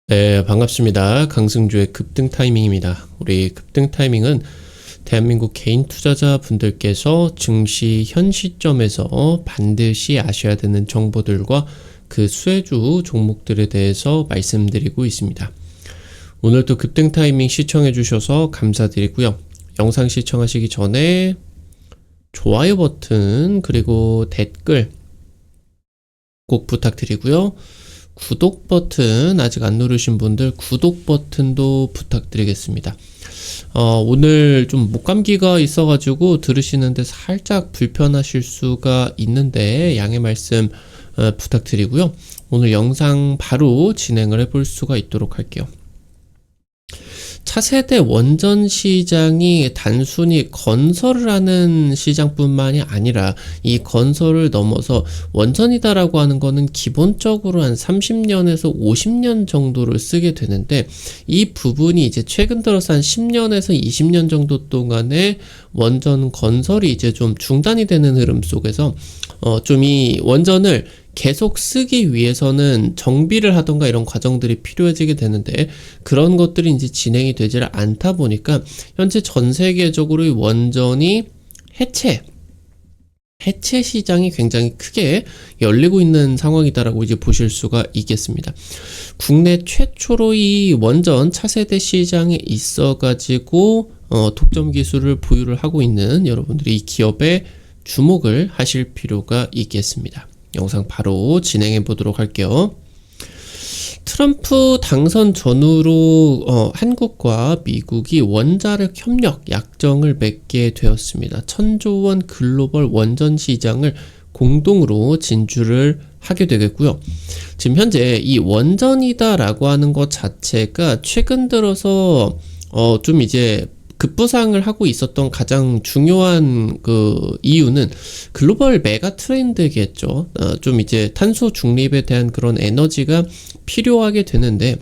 네, 반갑습니다. 강승주의 급등 타이밍입니다. 우리 급등 타이밍은 대한민국 개인 투자자분들께서 증시 현 시점에서 반드시 아셔야 되는 정보들과 그 수혜주 종목들에 대해서 말씀드리고 있습니다. 오늘도 급등 타이밍 시청해 주셔서 감사드리고요. 영상 시청하시기 전에 좋아요 버튼 그리고 댓글 꼭 부탁드리고요. 구독 버튼 아직 안 누르신 분들 구독 버튼도 부탁드리겠습니다. 오늘 좀 목감기가 있어가지고 들으시는데 살짝 불편하실 수가 있는데 양해 말씀 부탁드리고요. 오늘 영상 바로 진행을 해볼 수가 있도록 할게요. 차세대 원전 시장이 단순히 건설을 하는 시장뿐만이 아니라 이 건설을 넘어서 원전이다라고 하는 거는 기본적으로 한 30년에서 50년 정도를 쓰게 되는데 이 부분이 이제 최근 들어서 한 10년에서 20년 정도 동안에 원전 건설이 이제 좀 중단이 되는 흐름 속에서 좀 이 원전을 계속 쓰기 위해서는 정비를 하던가 이런 과정들이 필요해지게 되는데 그런 것들이 이제 진행이 되지를 않다 보니까 현재 전 세계적으로 이 원전이 해체 시장이 굉장히 크게 열리고 있는 상황이다라고 이제 보실 수가 있겠습니다. 국내 최초로 이 원전 차세대 시장에 있어가지고 독점 기술을 보유를 하고 있는 여러분들이 이 기업에 주목을 하실 필요가 있겠습니다. 영상 바로 진행해 보도록 할게요. 트럼프 당선 전후로 한국과 미국이 원자력 협력 약정을 맺게 되었습니다. 1000조 원 글로벌 원전 시장을 공동으로 진출을 하게 되겠고요. 지금 현재 이 원전이다라고 하는 것 자체가 최근 들어서 좀 이제 급부상을 하고 있었던 가장 중요한 그 이유는 글로벌 메가 트렌드겠죠. 좀 이제 탄소 중립에 대한 그런 에너지가 필요하게 되는데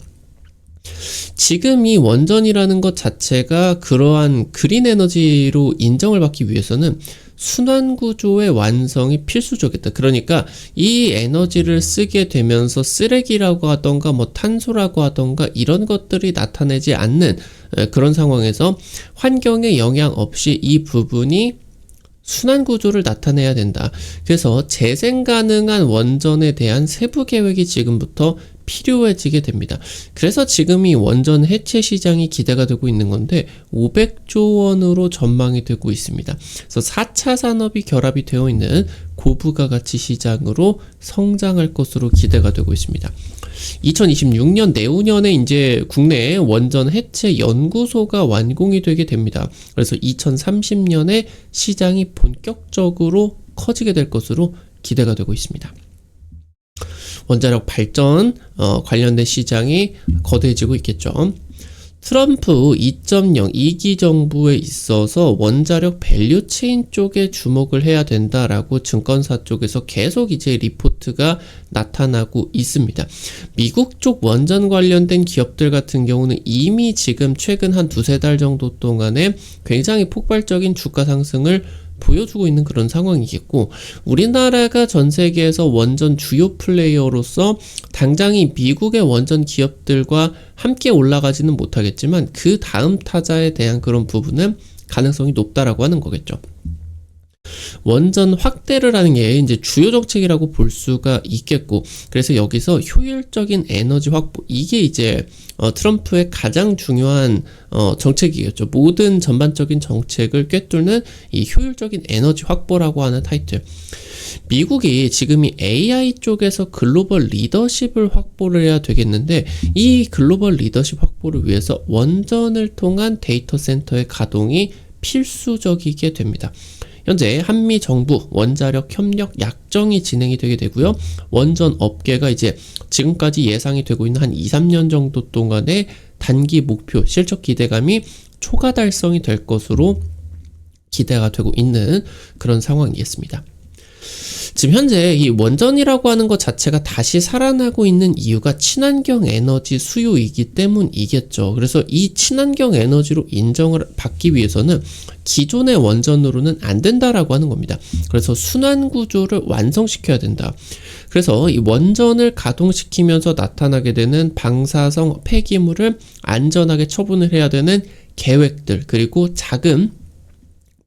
지금 이 원전이라는 것 자체가 그러한 그린 에너지로 인정을 받기 위해서는 순환 구조의 완성이 필수적이다. 그러니까 이 에너지를 쓰게 되면서 쓰레기라고 하던가 뭐 탄소라고 하던가 이런 것들이 나타내지 않는 그런 상황에서 환경에 영향 없이 이 부분이 순환 구조를 나타내야 된다. 그래서 재생 가능한 원전에 대한 세부 계획이 지금부터 필요해지게 됩니다. 그래서 지금 이 원전 해체 시장이 기대가 되고 있는 건데 500조 원으로 전망이 되고 있습니다. 그래서 4차 산업이 결합이 되어 있는 고부가 가치 시장으로 성장할 것으로 기대가 되고 있습니다. 2026년 내후년에 이제 국내 원전 해체 연구소가 완공이 되게 됩니다. 그래서 2030년에 시장이 본격적으로 커지게 될 것으로 기대가 되고 있습니다. 원자력 발전 관련된 시장이 거대해지고 있겠죠. 트럼프 2.0 2기 정부에 있어서 원자력 밸류체인 쪽에 주목을 해야 된다라고 증권사 쪽에서 계속 이제 리포트가 나타나고 있습니다. 미국 쪽 원전 관련된 기업들 같은 경우는 이미 지금 최근 한 두세 달 정도 동안에 굉장히 폭발적인 주가 상승을 보여주고 있는 그런 상황이겠고 우리나라가 전 세계에서 원전 주요 플레이어로서 당장 이 미국의 원전 기업들과 함께 올라가지는 못하겠지만 그 다음 타자에 대한 그런 부분은 가능성이 높다라고 하는 거겠죠. 원전 확대를 하는 게 이제 주요 정책이라고 볼 수가 있겠고 그래서 여기서 효율적인 에너지 확보 이게 이제 트럼프의 가장 중요한 정책이겠죠. 모든 전반적인 정책을 꿰뚫는 이 효율적인 에너지 확보라고 하는 타이틀. 미국이 지금 이 AI 쪽에서 글로벌 리더십을 확보를 해야 되겠는데 이 글로벌 리더십 확보를 위해서 원전을 통한 데이터 센터의 가동이 필수적이게 됩니다. 현재 한미 정부 원자력 협력 약정이 진행이 되게 되고요. 원전 업계가 이제 지금까지 예상이 되고 있는 한 2-3년 정도 동안의 단기 목표, 실적 기대감이 초과 달성이 될 것으로 기대가 되고 있는 그런 상황이겠습니다. 지금 현재 이 원전이라고 하는 것 자체가 다시 살아나고 있는 이유가 친환경 에너지 수요이기 때문이겠죠. 그래서 이 친환경 에너지로 인정을 받기 위해서는 기존의 원전으로는 안 된다라고 하는 겁니다. 그래서 순환 구조를 완성시켜야 된다. 그래서 이 원전을 가동시키면서 나타나게 되는 방사성 폐기물을 안전하게 처분을 해야 되는 계획들, 그리고 자금,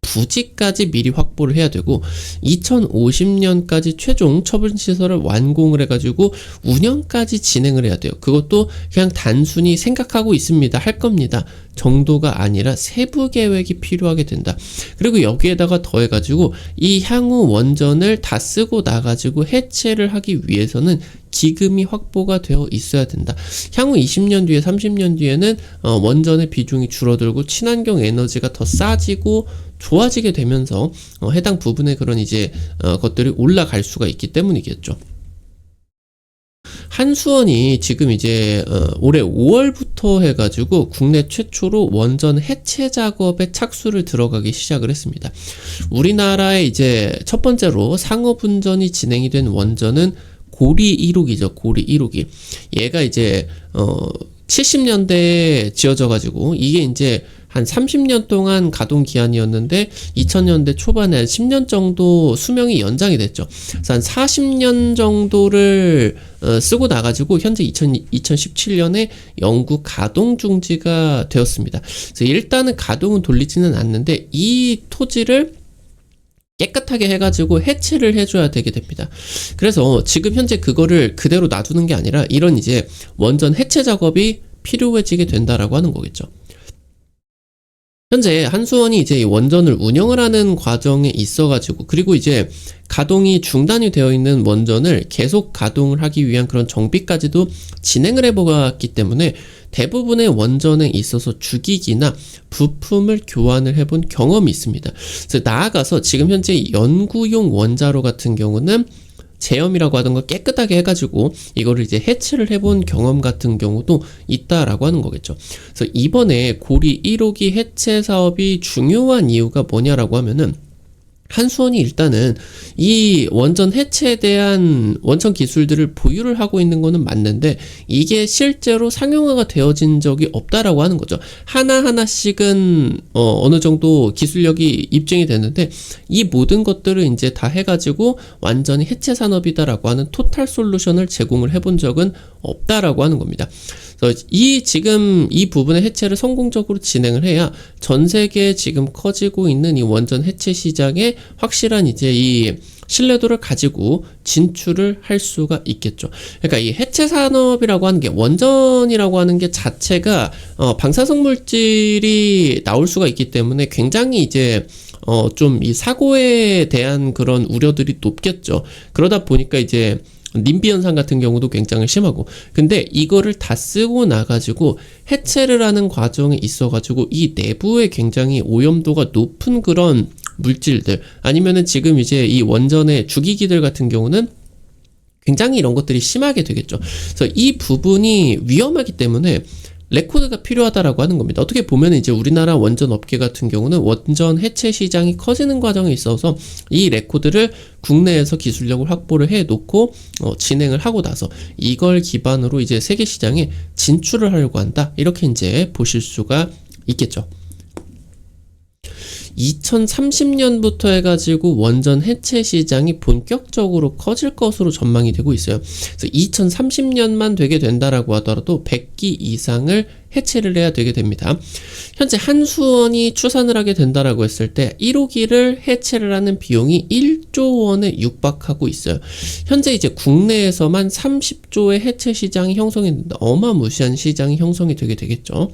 부지까지 미리 확보를 해야 되고 2050년까지 최종 처분시설을 완공을 해가지고 운영까지 진행을 해야 돼요. 그것도 그냥 단순히 생각하고 있습니다, 할 겁니다 정도가 아니라 세부 계획이 필요하게 된다. 그리고 여기에다가 더해가지고 이 향후 원전을 다 쓰고 나가지고 해체를 하기 위해서는 기금이 확보가 되어 있어야 된다. 향후 20년 뒤에 30년 뒤에는 원전의 비중이 줄어들고 친환경 에너지가 더 싸지고 좋아지게 되면서 해당 부분의 그런 이제 것들이 올라갈 수가 있기 때문이겠죠. 한수원이 지금 이제 올해 5월부터 해가지고 국내 최초로 원전 해체 작업에 착수를 들어가기 시작을 했습니다. 우리나라에 이제 첫 번째로 상업운전이 진행이 된 원전은 고리 1호기죠. 고리 1호기. 얘가 이제 70년대에 지어져 가지고 이게 이제 한 30년 동안 가동 기한이었는데 2000년대 초반에 한 10년 정도 수명이 연장이 됐죠. 그래서 한 40년 정도를 쓰고 나가지고 현재 2017년에 영구 가동 중지가 되었습니다. 그래서 일단은 가동은 돌리지는 않는데 이 토지를 깨끗하게 해가지고 해체를 해줘야 되게 됩니다. 그래서 지금 현재 그거를 그대로 놔두는 게 아니라 이런 이제 원전 해체 작업이 필요해지게 된다라고 하는 거겠죠. 현재 한수원이 이제 원전을 운영을 하는 과정에 있어가지고, 그리고 이제 가동이 중단이 되어 있는 원전을 계속 가동을 하기 위한 그런 정비까지도 진행을 해보았기 때문에 대부분의 원전에 있어서 주기기나 부품을 교환을 해본 경험이 있습니다. 그래서 나아가서 지금 현재 연구용 원자로 같은 경우는 제염이라고 하던 걸 깨끗하게 해가지고 이거를 이제 해체를 해본 경험 같은 경우도 있다라고 하는 거겠죠. 그래서 이번에 고리 1호기 해체 사업이 중요한 이유가 뭐냐라고 하면은 한수원이 일단은 이 원전 해체에 대한 원천 기술들을 보유를 하고 있는 거는 맞는데 이게 실제로 상용화가 되어진 적이 없다라고 하는 거죠. 하나하나씩은 어느 정도 기술력이 입증이 됐는데 이 모든 것들을 이제 다 해가지고 완전히 해체 산업이다라고 하는 토탈 솔루션을 제공을 해본 적은 없다라고 하는 겁니다. 그래서 지금 이 부분의 해체를 성공적으로 진행을 해야 전 세계에 지금 커지고 있는 이 원전 해체 시장에 확실한 이제 이 신뢰도를 가지고 진출을 할 수가 있겠죠. 그러니까 이 해체 산업이라고 하는 게, 원전이라고 하는 게 자체가 방사성 물질이 나올 수가 있기 때문에 굉장히 이제 좀 이 사고에 대한 그런 우려들이 높겠죠. 그러다 보니까 이제 님비 현상 같은 경우도 굉장히 심하고, 근데 이거를 다 쓰고 나가지고 해체를 하는 과정에 있어가지고 이 내부에 굉장히 오염도가 높은 그런 물질들, 아니면은 지금 이제 이 원전의 주기기들 같은 경우는 굉장히 이런 것들이 심하게 되겠죠. 그래서 이 부분이 위험하기 때문에 레코드가 필요하다라고 하는 겁니다. 어떻게 보면 이제 우리나라 원전 업계 같은 경우는 원전 해체 시장이 커지는 과정에 있어서 이 레코드를 국내에서 기술력을 확보를 해 놓고 진행을 하고 나서 이걸 기반으로 이제 세계 시장에 진출을 하려고 한다, 이렇게 이제 보실 수가 있겠죠. 2030년부터 해가지고 원전 해체 시장이 본격적으로 커질 것으로 전망이 되고 있어요. 그래서 2030년만 되게 된다라고 하더라도 100기 이상을 해체를 해야 되게 됩니다. 현재 한수원이 추산을 하게 된다라고 했을 때 1호기를 해체를 하는 비용이 1조 원에 육박하고 있어요. 현재 이제 국내에서만 30조의 해체 시장이 형성이 된다. 어마무시한 시장이 형성이 되게 되겠죠.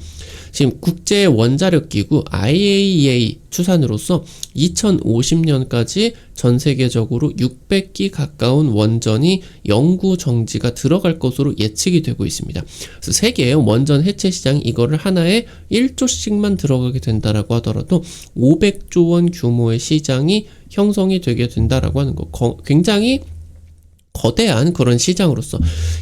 지금 국제 원자력 기구 IAEA 추산으로서 2050년까지 전 세계적으로 600기 가까운 원전이 영구 정지가 들어갈 것으로 예측이 되고 있습니다. 그래서 세계의 원전 해체 시장이 이거를 하나에 1조씩만 들어가게 된다라고 하더라도 500조 원 규모의 시장이 형성이 되게 된다라고 하는 거, 굉장히 거대한 그런 시장으로서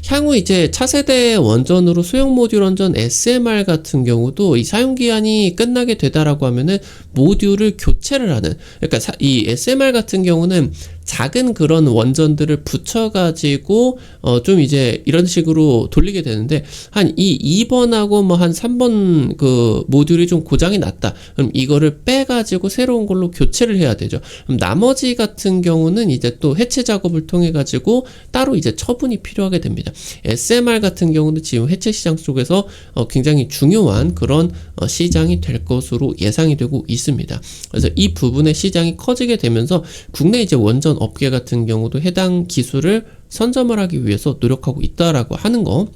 향후 이제 차세대 원전으로 소형 모듈 원전 SMR 같은 경우도 이 사용기한이 끝나게 되다라고 하면은 모듈을 교체를 하는, 그러니까 이 SMR 같은 경우는 작은 그런 원전들을 붙여가지고 좀 이제 이런 식으로 돌리게 되는데, 한 이 2번하고 뭐 한 3번 그 모듈이 좀 고장이 났다. 그럼 이거를 빼가지고 새로운 걸로 교체를 해야 되죠. 그럼 나머지 같은 경우는 이제 또 해체 작업을 통해 가지고 따로 이제 처분이 필요하게 됩니다. SMR 같은 경우는 지금 해체 시장 속에서 굉장히 중요한 그런 시장이 될 것으로 예상이 되고 있습니다. 그래서 이 부분의 시장이 커지게 되면서 국내 이제 원전 업계 같은 경우도 해당 기술을 선점을 하기 위해서 노력하고 있다라고 하는 거.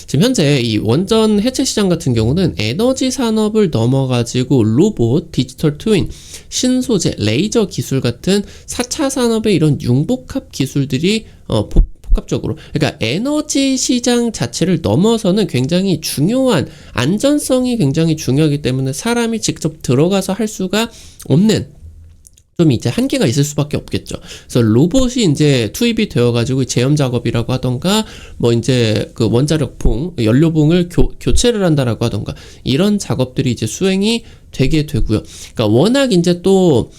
지금 현재 이 원전 해체 시장 같은 경우는 에너지 산업을 넘어가지고 로봇, 디지털 트윈, 신소재, 레이저 기술 같은 4차 산업의 이런 융복합 기술들이 복합적으로, 그러니까 에너지 시장 자체를 넘어서는 굉장히 중요한, 안전성이 굉장히 중요하기 때문에 사람이 직접 들어가서 할 수가 없는 좀 이제 한계가 있을 수밖에 없겠죠. 그래서 로봇이 이제 투입이 되어가지고 제염 작업이라고 하던가, 뭐 이제 그 원자력봉, 연료봉을 교체를 한다라고 하던가, 이런 작업들이 이제 수행이 되게 되고요. 그러니까 워낙 이제 또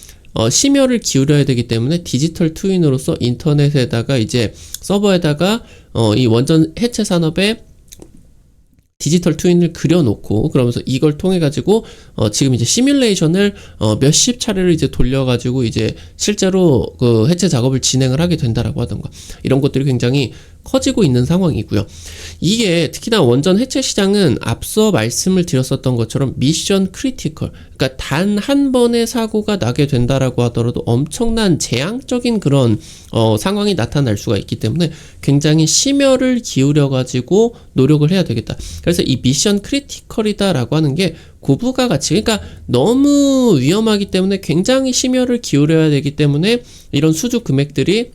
심혈을 기울여야 되기 때문에 디지털 트윈으로서 인터넷에다가 이제 서버에다가 이 원전 해체 산업에 디지털 트윈을 그려놓고, 그러면서 이걸 통해 가지고 지금 이제 시뮬레이션을 몇십 차례를 이제 돌려가지고 이제 실제로 그 해체 작업을 진행을 하게 된다라고 하던가, 이런 것들이 굉장히 커지고 있는 상황이고요. 이게 특히나 원전 해체 시장은 앞서 말씀을 드렸었던 것처럼 미션 크리티컬, 그러니까 단 한 번의 사고가 나게 된다라고 하더라도 엄청난 재앙적인 그런 상황이 나타날 수가 있기 때문에 굉장히 심혈을 기울여 가지고 노력을 해야 되겠다. 그래서 이 미션 크리티컬이다라고 하는 게 고부가 가치, 그러니까 너무 위험하기 때문에 굉장히 심혈을 기울여야 되기 때문에 이런 수주 금액들이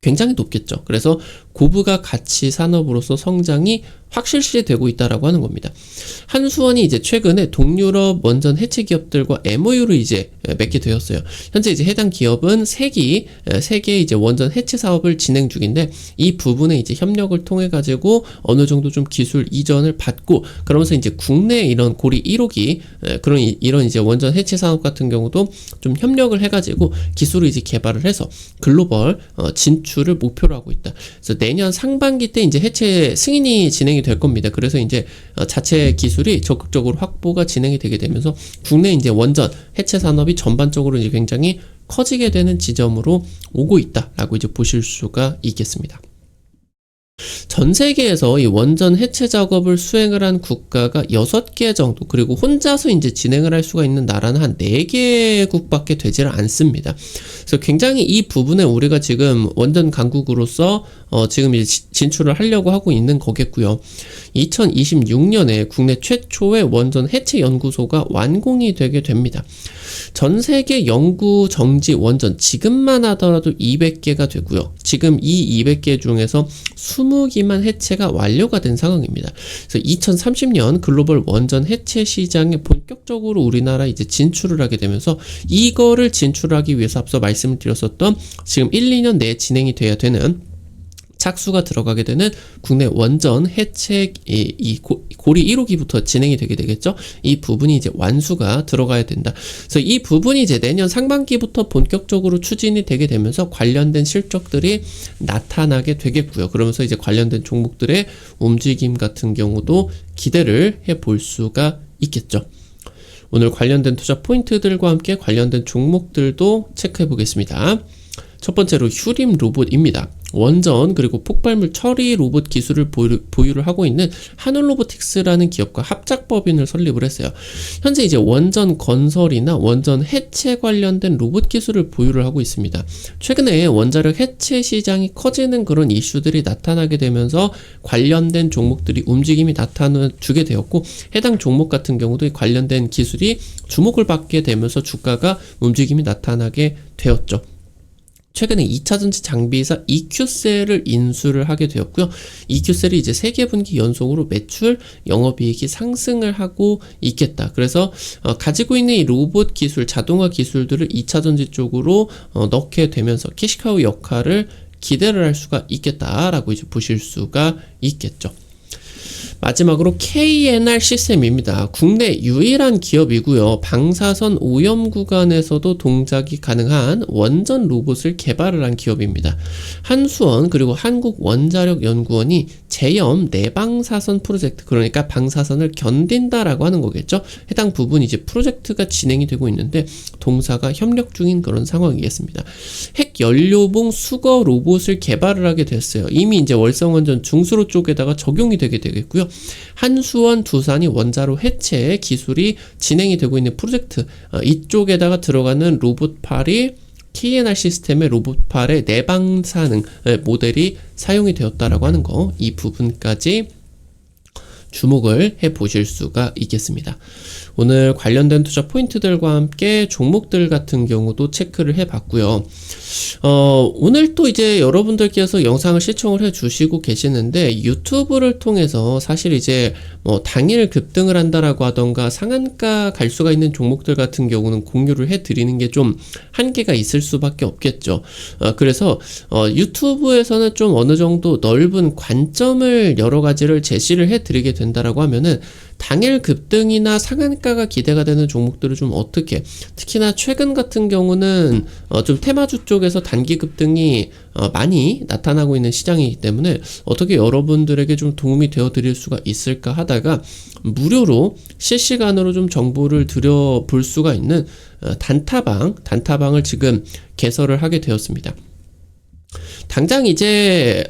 굉장히 높겠죠. 그래서 고부가 가치 산업으로서 성장이 확실시 되고 있다라고 하는 겁니다. 한수원이 이제 최근에 동유럽 원전 해체 기업들과 MOU를 이제 맺게 되었어요. 현재 이제 해당 기업은 3개의 이제 원전 해체 사업을 진행 중인데, 이 부분에 이제 협력을 통해 가지고 어느 정도 좀 기술 이전을 받고, 그러면서 이제 국내 이런 고리 1호기 그런 이런 이제 원전 해체 산업 같은 경우도 좀 협력을 해 가지고 기술을 이제 개발을 해서 글로벌 진출을 목표로 하고 있다. 그래서 내년 상반기 때 이제 해체 승인이 진행이 될 겁니다. 그래서 이제 자체 기술이 적극적으로 확보가 진행이 되게 되면서 국내 이제 원전 해체 산업이 전반적으로 이제 굉장히 커지게 되는 지점으로 오고 있다라고 이제 보실 수가 있겠습니다. 전 세계에서 이 원전 해체 작업을 수행을 한 국가가 6개 정도, 그리고 혼자서 이제 진행을 할 수가 있는 나라는 한 4개국밖에 되질 않습니다. 그래서 굉장히 이 부분에 우리가 지금 원전 강국으로서 지금 이제 진출을 하려고 하고 있는 거겠고요. 2026년에 국내 최초의 원전 해체 연구소가 완공이 되게 됩니다. 전 세계 연구 정지 원전 지금만 하더라도 200개가 되고요. 지금 이 200개 중에서 20기만 해체가 완료가 된 상황입니다. 그래서 2030년 글로벌 원전 해체 시장에 본격적으로 우리나라 이제 진출을 하게 되면서, 이거를 진출하기 위해서 앞서 말씀을 드렸었던 지금 1, 2년 내에 진행이 돼야 되는 착수가 들어가게 되는 국내 원전 해체 이 고리 1호기부터 진행이 되게 되겠죠. 이 부분이 이제 완수가 들어가야 된다. 그래서 이 부분이 이제 내년 상반기부터 본격적으로 추진이 되게 되면서 관련된 실적들이 나타나게 되겠고요. 그러면서 이제 관련된 종목들의 움직임 같은 경우도 기대를 해볼 수가 있겠죠. 오늘 관련된 투자 포인트들과 함께 관련된 종목들도 체크해 보겠습니다. 첫 번째로 휴림 로봇입니다. 원전 그리고 폭발물 처리 로봇 기술을 보유를 하고 있는 하늘로보틱스라는 기업과 합작법인을 설립을 했어요. 현재 이제 원전 건설이나 원전 해체 관련된 로봇 기술을 보유를 하고 있습니다. 최근에 원자력 해체 시장이 커지는 그런 이슈들이 나타나게 되면서 관련된 종목들이 움직임이 나타나주게 되었고, 해당 종목 같은 경우도 관련된 기술이 주목을 받게 되면서 주가가 움직임이 나타나게 되었죠. 최근에 2차전지 장비사 EQ셀을 인수를 하게 되었고요. EQ셀이 이제 3분기 연속으로 매출, 영업이익이 상승을 하고 있겠다. 그래서 가지고 있는 이 로봇 기술, 자동화 기술들을 2차전지 쪽으로 넣게 되면서 캐시카우 역할을 기대를 할 수가 있겠다라고 이제 보실 수가 있겠죠. 마지막으로 KNR 시스템입니다. 국내 유일한 기업이고요. 방사선 오염 구간에서도 동작이 가능한 원전 로봇을 개발을 한 기업입니다. 한수원 그리고 한국원자력연구원이 제염 내방사선 프로젝트, 그러니까 방사선을 견딘다라고 하는 거겠죠. 해당 부분 이제 프로젝트가 진행이 되고 있는데 동사가 협력 중인 그런 상황이겠습니다. 핵연료봉 수거 로봇을 개발을 하게 됐어요. 이미 이제 월성원전 중수로 쪽에다가 적용이 되게 되겠고요. 한수원 두산이 원자로 해체 기술이 진행이 되고 있는 프로젝트, 이쪽에다가 들어가는 로봇팔이 KNR 시스템의 로봇팔의 내방사능 모델이 사용이 되었다라고 하는 거, 이 부분까지 주목을 해 보실 수가 있겠습니다. 오늘 관련된 투자 포인트들과 함께 종목들 같은 경우도 체크를 해 봤고요. 오늘 또 이제 여러분들께서 영상을 시청을 해 주시고 계시는데 유튜브를 통해서 사실 이제 뭐 당일 급등을 한다라고 하던가 상한가 갈 수가 있는 종목들 같은 경우는 공유를 해 드리는 게 좀 한계가 있을 수밖에 없겠죠. 그래서 유튜브에서는 좀 어느 정도 넓은 관점을 여러 가지를 제시를 해 드리게 된다라고 하면은 당일 급등이나 상한가가 기대가 되는 종목들을 좀 어떻게, 특히나 최근 같은 경우는 좀 테마주 쪽에서 단기 급등이 많이 나타나고 있는 시장이기 때문에 어떻게 여러분들에게 좀 도움이 되어 드릴 수가 있을까 하다가 무료로 실시간으로 좀 정보를 드려볼 수가 있는 단타방을 지금 개설을 하게 되었습니다. 당장 이제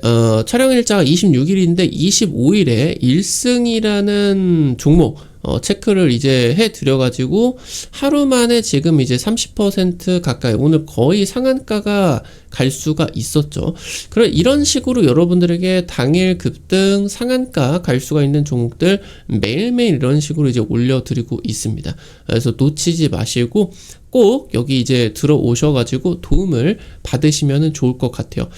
촬영 일자가 26일인데 25일에 1승이라는 종목 체크를 이제 해 드려가지고 하루 만에 지금 이제 30% 가까이, 오늘 거의 상한가가 갈 수가 있었죠. 그래, 이런 식으로 여러분들에게 당일 급등 상한가 갈 수가 있는 종목들 매일매일 이런 식으로 이제 올려드리고 있습니다. 그래서 놓치지 마시고 꼭 여기 이제 들어오셔가지고 도움을 받으시면 좋을 것 같아요.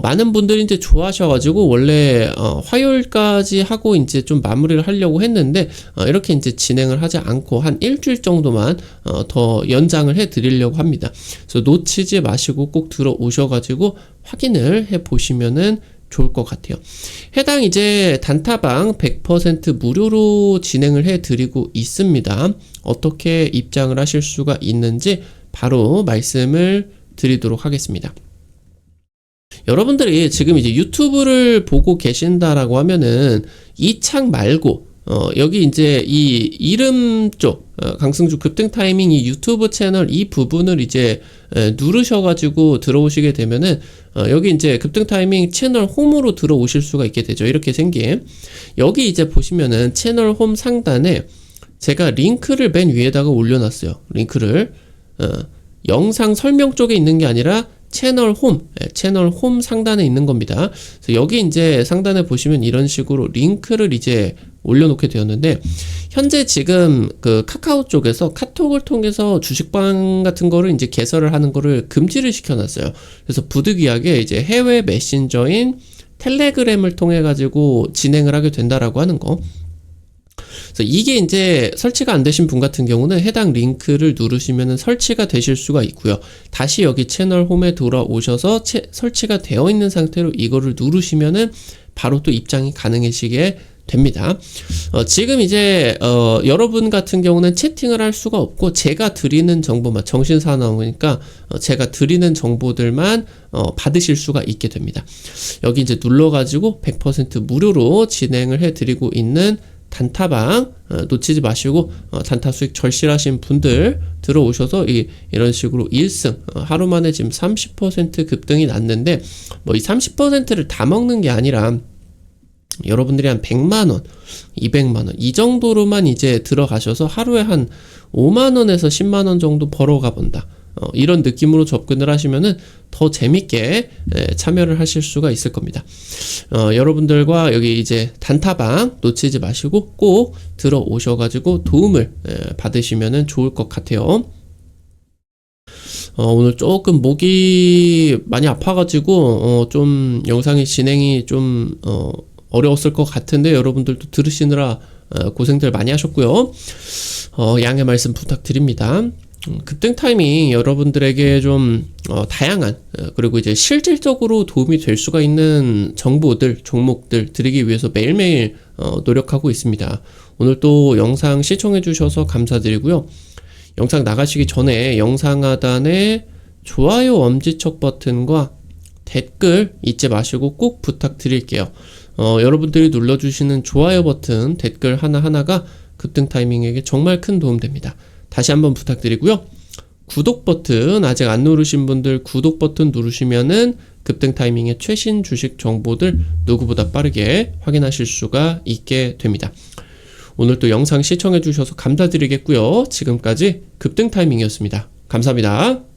많은 분들이 이제 좋아하셔가지고 원래 화요일까지 하고 이제 좀 마무리를 하려고 했는데 이렇게 이제 진행을 하지 않고 한 일주일 정도만 더 연장을 해 드리려고 합니다. 그래서 놓치지 마시고 꼭 들어오셔가지고 확인을 해 보시면은 좋을 것 같아요. 해당 이제 단타방 100% 무료로 진행을 해 드리고 있습니다. 어떻게 입장을 하실 수가 있는지 바로 말씀을 드리도록 하겠습니다. 여러분들이 지금 이제 유튜브를 보고 계신다라고 하면은 이 창 말고 여기 이제 이 이름 쪽 강승주 급등 타이밍 이 유튜브 채널 이 부분을 이제 누르셔가지고 들어오시게 되면은 여기 이제 급등 타이밍 채널 홈으로 들어오실 수가 있게 되죠. 이렇게 생긴 여기 이제 보시면은 채널 홈 상단에 제가 링크를 맨 위에다가 올려놨어요. 링크를 영상 설명 쪽에 있는 게 아니라 채널 홈 상단에 있는 겁니다. 그래서 여기 이제 상단에 보시면 이런 식으로 링크를 이제 올려놓게 되었는데 현재 지금 그 카카오 쪽에서 카톡을 통해서 주식방 같은 거를 이제 개설을 하는 거를 금지를 시켜놨어요. 그래서 부득이하게 이제 해외 메신저인 텔레그램을 통해 가지고 진행을 하게 된다라고 하는 거. 그래서 이게 이제 설치가 안 되신 분 같은 경우는 해당 링크를 누르시면 설치가 되실 수가 있고요. 다시 여기 채널 홈에 돌아오셔서 설치가 되어 있는 상태로 이거를 누르시면은 바로 또 입장이 가능해지게 됩니다. 지금 이제 여러분 같은 경우는 채팅을 할 수가 없고 제가 드리는 정보만, 정신사나우니까 제가 드리는 정보들만 받으실 수가 있게 됩니다. 여기 이제 눌러가지고 100% 무료로 진행을 해드리고 있는 단타방 놓치지 마시고 단타 수익 절실하신 분들 들어오셔서 이런 식으로 1승 하루 만에 지금 30% 급등이 났는데 뭐 이 30%를 다 먹는 게 아니라 여러분들이 한 100만원, 200만원 이 정도로만 이제 들어가셔서 하루에 한 5만원에서 10만원 정도 벌어가 본다. 이런 느낌으로 접근을 하시면은 더 재밌게 참여를 하실 수가 있을 겁니다. 여러분들과 여기 이제 단타방 놓치지 마시고 꼭 들어오셔가지고 도움을 받으시면은 좋을 것 같아요. 오늘 조금 목이 많이 아파가지고 좀 영상의 진행이 좀 어려웠을 것 같은데 여러분들도 들으시느라 고생들 많이 하셨고요. 양해 말씀 부탁드립니다. 급등 타이밍 여러분들에게 좀 다양한 그리고 이제 실질적으로 도움이 될 수가 있는 정보들, 종목들 드리기 위해서 매일매일 노력하고 있습니다. 오늘 또 영상 시청해 주셔서 감사드리고요. 영상 나가시기 전에 영상 하단에 좋아요 엄지척 버튼과 댓글 잊지 마시고 꼭 부탁드릴게요. 여러분들이 눌러주시는 좋아요 버튼, 댓글 하나하나가 급등 타이밍에게 정말 큰 도움 됩니다. 다시 한번 부탁드리고요. 구독 버튼 아직 안 누르신 분들 구독 버튼 누르시면은 급등 타이밍의 최신 주식 정보들 누구보다 빠르게 확인하실 수가 있게 됩니다. 오늘 또 영상 시청해 주셔서 감사드리겠고요. 지금까지 급등 타이밍이었습니다. 감사합니다.